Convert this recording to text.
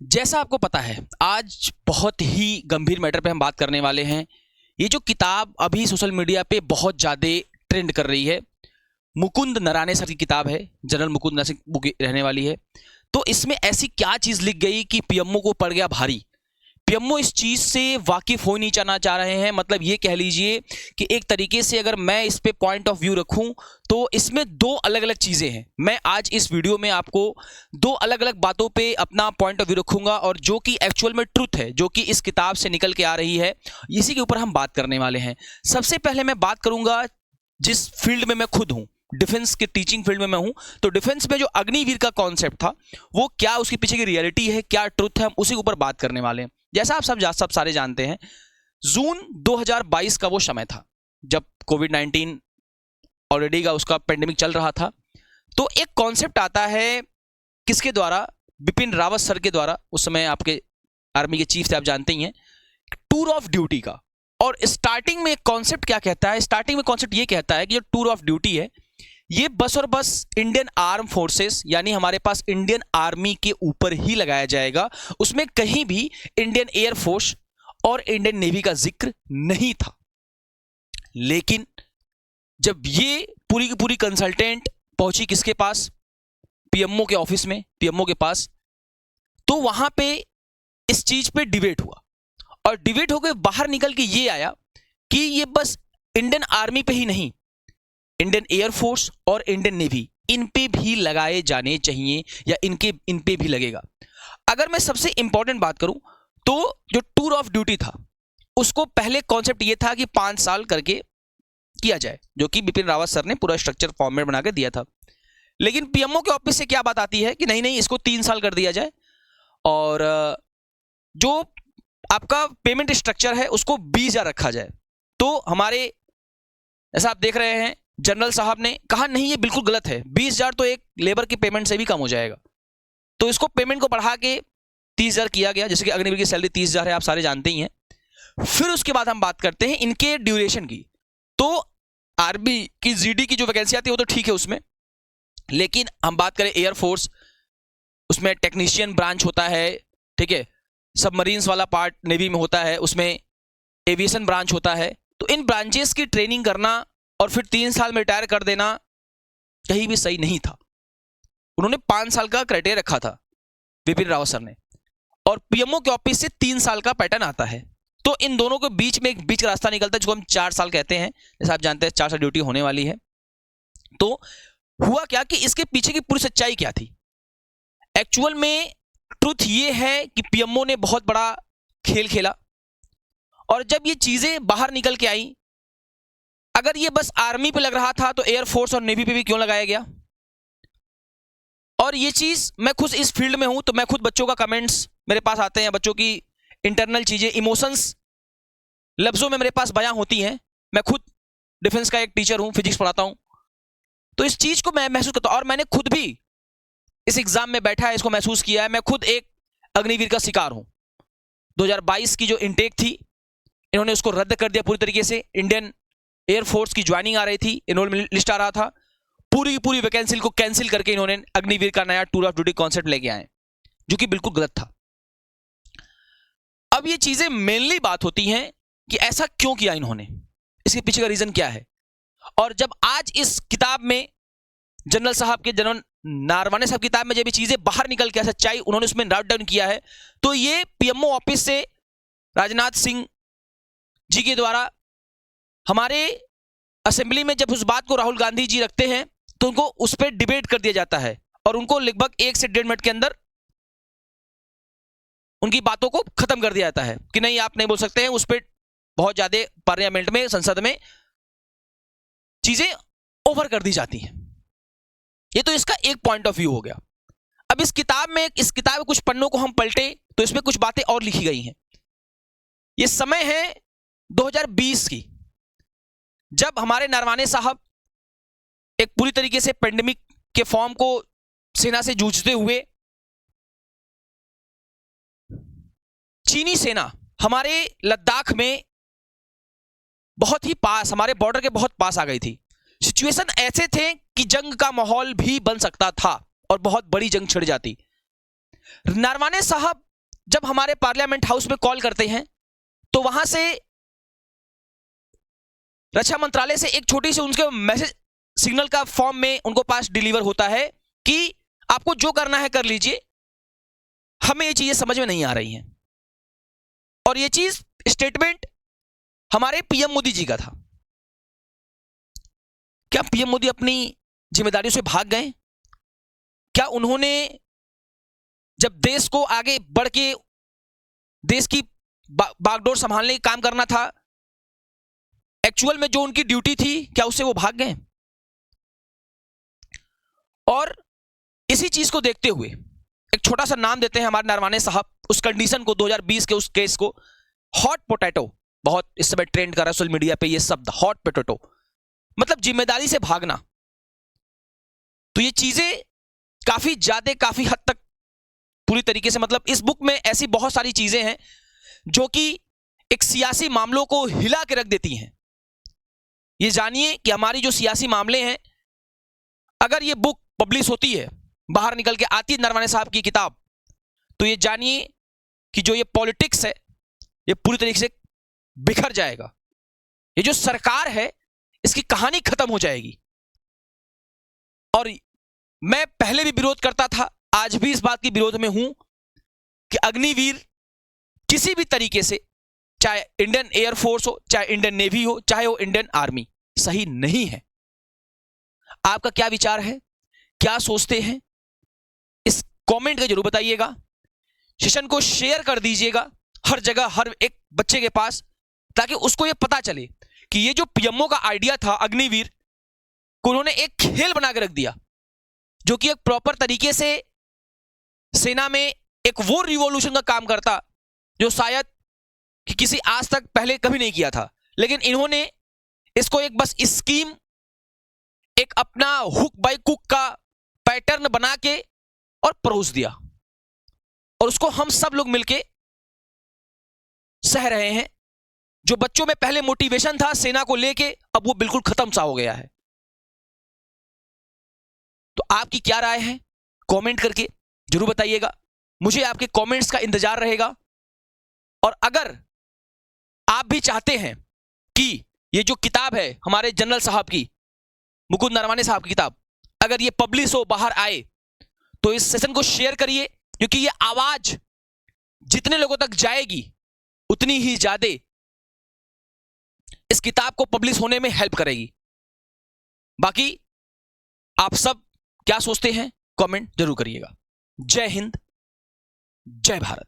जैसा आपको पता है, आज बहुत ही गंभीर मैटर पे हम बात करने वाले हैं। ये जो किताब अभी सोशल मीडिया पे बहुत ज़्यादा ट्रेंड कर रही है, मुकुंद नराने सर की किताब है, जनरल मुकुंद नराने बुक रहने वाली है। तो इसमें ऐसी क्या चीज़ लिख गई कि पीएमओ को पड़ गया भारी। पीएमओ इस चीज़ से वाकिफ हो नहीं जाना चाह रहे हैं। मतलब ये कह लीजिए कि एक तरीके से अगर मैं इस पे पॉइंट ऑफ व्यू रखूं तो इसमें दो अलग अलग चीज़ें हैं। मैं आज इस वीडियो में आपको दो अलग अलग बातों पे अपना पॉइंट ऑफ व्यू रखूंगा और जो कि एक्चुअल में ट्रुथ है, जो कि इस किताब से निकल के आ रही है, इसी के ऊपर हम बात करने वाले हैं। सबसे पहले मैं बात करूंगा जिस फील्ड में मैं खुद हूं, डिफेंस के टीचिंग फील्ड में मैं हूं। तो डिफेंस में जो अग्निवीर का कॉन्सेप्ट था वो क्या, उसके पीछे की रियलिटी है, क्या ट्रुथ है, हम उसी के ऊपर बात करने वाले हैं। जैसा आप सब सारे जानते हैं, जून 2022 का वो समय था जब कोविड-19 ऑलरेडी का उसका पेंडेमिक चल रहा था। तो एक कॉन्सेप्ट आता है किसके द्वारा, बिपिन रावत सर के द्वारा। उस समय आपके आर्मी के चीफ थे, आप जानते ही हैं, टूर ऑफ ड्यूटी का। और स्टार्टिंग में कॉन्सेप्ट क्या कहता है, स्टार्टिंग में कॉन्सेप्ट ये कहता है कि जो टूर ऑफ ड्यूटी है ये बस और बस इंडियन आर्म फोर्सेस यानी हमारे पास इंडियन आर्मी के ऊपर ही लगाया जाएगा। उसमें कहीं भी इंडियन एयर फोर्स और इंडियन नेवी का जिक्र नहीं था। लेकिन जब ये पूरी की पूरी कंसल्टेंट पहुंची किसके पास, पीएमओ के ऑफिस में, पीएमओ के पास, तो वहां पे इस चीज पे डिबेट हुआ और डिबेट होकर बाहर निकल के ये आया कि ये बस इंडियन आर्मी पे ही नहीं, इंडियन एयरफोर्स और इंडियन नेवी, इन पे भी लगाए जाने चाहिए या इन पे भी लगेगा। अगर मैं सबसे इंपॉर्टेंट बात करूं तो जो टूर ऑफ ड्यूटी था उसको पहले कॉन्सेप्ट ये था कि 5 साल करके किया जाए, जो कि बिपिन रावत सर ने पूरा स्ट्रक्चर फॉर्मेट बना के दिया था। लेकिन पीएमओ के ऑफिस से क्या बात आती है कि नहीं नहीं, इसको 3 साल कर दिया जाए और जो आपका पेमेंट स्ट्रक्चर है उसको 20,000 रखा जाए। तो हमारे, ऐसा आप देख रहे हैं, जनरल साहब ने कहा नहीं ये बिल्कुल गलत है, 20,000 तो एक लेबर की पेमेंट से भी कम हो जाएगा। तो इसको पेमेंट को बढ़ा के 30,000 किया गया, जैसे कि अग्निवीर की सैलरी 30,000 है, आप सारे जानते ही हैं। फिर उसके बाद हम बात करते हैं इनके ड्यूरेशन की। तो आर्मी की जीडी की जो वैकेंसी आती है वो तो ठीक है उसमें, लेकिन हम बात करें एयरफोर्स, उसमें टेक्नीशियन ब्रांच होता है, ठीक है, सबमरीन्स वाला पार्ट नेवी में होता है, उसमें एविएशन ब्रांच होता है। तो इन ब्रांचेस की ट्रेनिंग करना और फिर 3 साल में रिटायर कर देना कहीं भी सही नहीं था। उन्होंने 5 साल का क्राइटेरिया रखा था विपिन रावत सर ने, और पीएमओ के ऑफिस से 3 साल का पैटर्न आता है। तो इन दोनों के बीच में एक बीच का रास्ता निकलता है जिसको हम 4 साल कहते हैं। जैसे आप जानते हैं 4 साल ड्यूटी होने वाली है। तो हुआ क्या कि इसके पीछे की पूरी सच्चाई क्या थी। एक्चुअल में ट्रुथ ये है कि पीएमओ ने बहुत बड़ा खेल खेला और जब ये चीजें बाहर निकल के आई, अगर ये बस आर्मी पे लग रहा था तो एयरफोर्स और नेवी पे भी क्यों लगाया गया। और ये चीज, मैं खुद इस फील्ड में हूं तो मैं खुद, बच्चों का कमेंट्स मेरे पास आते हैं, बच्चों की इंटरनल चीजें, इमोशंस लफ्जों में मेरे पास बयां होती हैं। मैं खुद डिफेंस का एक टीचर हूं, फिजिक्स पढ़ाता हूं, तो इस चीज को मैं महसूस करता हूं। और मैंने खुद भी इस एग्जाम में बैठा है, इसको महसूस किया है। मैं खुद एक अग्निवीर का शिकार हूं। 2022 की जो इनटेक थी, इन्होंने उसको रद्द कर दिया पूरी तरीके से। इंडियन एयरफोर्स की ज्वाइनिंग आ रही थी, एनरोलमेंट लिस्ट आ रहा था, पूरी की पूरी वैकेंसी को कैंसिल करके इन्होंने अग्निवीर का नया टूर ऑफ ड्यूटी कॉन्सेप्ट लेके आए, जो कि बिल्कुल गलत था। अब ये चीजें मेनली बात होती हैं कि ऐसा क्यों किया इन्होंने, इसके पीछे का रीजन क्या है। और जब आज इस किताब में जनरल साहब के, जनरल नारवाने साहब की किताब में जब ये चीजें बाहर निकल के सच्चाई उन्होंने उसमें नोट डाउन किया है, तो ये पीएमओ ऑफिस से राजनाथ सिंह जी के द्वारा हमारे असेंबली में जब उस बात को राहुल गांधी जी रखते हैं तो उनको उस पर डिबेट कर दिया जाता है और उनको लगभग 1 से 1.5 मिनट के अंदर उनकी बातों को खत्म कर दिया जाता है कि नहीं आप नहीं बोल सकते हैं। उस पर बहुत ज्यादा पार्लियामेंट में, संसद में चीजें ओवर कर दी जाती हैं। ये तो इसका एक पॉइंट ऑफ व्यू हो गया। अब इस किताब के कुछ पन्नों को हम पलटे तो इसमें कुछ बातें और लिखी गई हैं। ये समय है 2020 की, जब हमारे नरवाने साहब एक पूरी तरीके से पेंडेमिक के फॉर्म को सेना से जूझते हुए, चीनी सेना हमारे लद्दाख में बहुत ही पास, हमारे बॉर्डर के बहुत पास आ गई थी। सिचुएशन ऐसे थे कि जंग का माहौल भी बन सकता था और बहुत बड़ी जंग छिड़ जाती। नरवाने साहब जब हमारे पार्लियामेंट हाउस में कॉल करते हैं तो वहां से रक्षा मंत्रालय से एक छोटी सी उनके मैसेज सिग्नल का फॉर्म में उनको पास डिलीवर होता है कि आपको जो करना है कर लीजिए, हमें ये चीजें समझ में नहीं आ रही हैं। और ये चीज स्टेटमेंट हमारे पीएम मोदी जी का था। क्या पीएम मोदी अपनी जिम्मेदारियों से भाग गए? क्या उन्होंने जब देश को आगे बढ़ के देश की बागडोर संभालने का काम करना था, एक्चुअल में जो उनकी ड्यूटी थी, क्या उससे वो भाग गए? और इसी चीज को देखते हुए एक छोटा सा नाम देते हैं हमारे नरवाने साहब उस कंडीशन को, 2020 के उस केस को, हॉट पोटैटो। बहुत इस समय ट्रेंड कर रहा है सोशल मीडिया पे ये शब्द, हॉट पोटैटो, मतलब जिम्मेदारी से भागना। तो ये चीजें काफी हद तक पूरी तरीके से, मतलब इस बुक में ऐसी बहुत सारी चीजें हैं जो कि एक सियासी मामलों को हिला के रख देती हैं। ये जानिए कि हमारी जो सियासी मामले हैं, अगर ये बुक पब्लिश होती है, बाहर निकल के आती है नरवाने साहब की किताब, तो ये जानिए कि जो ये पॉलिटिक्स है ये पूरी तरीके से बिखर जाएगा। ये जो सरकार है इसकी कहानी खत्म हो जाएगी। और मैं पहले भी विरोध करता था, आज भी इस बात की विरोध में हूं कि अग्निवीर किसी भी तरीके से, चाहे इंडियन एयरफोर्स हो, चाहे इंडियन नेवी हो, चाहे वो इंडियन आर्मी, सही नहीं है। आपका क्या विचार है, क्या सोचते हैं, इस कमेंट का जरूर बताइएगा। सेशन को शेयर कर दीजिएगा हर जगह, हर एक बच्चे के पास, ताकि उसको यह पता चले कि ये जो पीएमओ का आइडिया था अग्निवीर को, उन्होंने एक खेल बना के रख दिया, जो कि एक प्रॉपर तरीके से सेना में एक वो रिवॉल्यूशन का काम करता जो शायद कि किसी आज तक पहले कभी नहीं किया था। लेकिन इन्होंने इसको एक बस स्कीम, एक अपना हुक बाय कुक का पैटर्न बना के और परोस दिया, और उसको हम सब लोग मिलके सह रहे हैं। जो बच्चों में पहले मोटिवेशन था सेना को लेके, अब वो बिल्कुल खत्म सा हो गया है। तो आपकी क्या राय है, कमेंट करके जरूर बताइएगा। मुझे आपके कमेंट्स का इंतजार रहेगा। और अगर आप भी चाहते हैं कि ये जो किताब है हमारे जनरल साहब की, मुकुंद नरवाने साहब की किताब, अगर ये पब्लिश हो, बाहर आए, तो इस सेशन को शेयर करिए, क्योंकि ये आवाज जितने लोगों तक जाएगी उतनी ही ज्यादा इस किताब को पब्लिश होने में हेल्प करेगी। बाकी आप सब क्या सोचते हैं, कमेंट जरूर करिएगा। जय हिंद, जय भारत।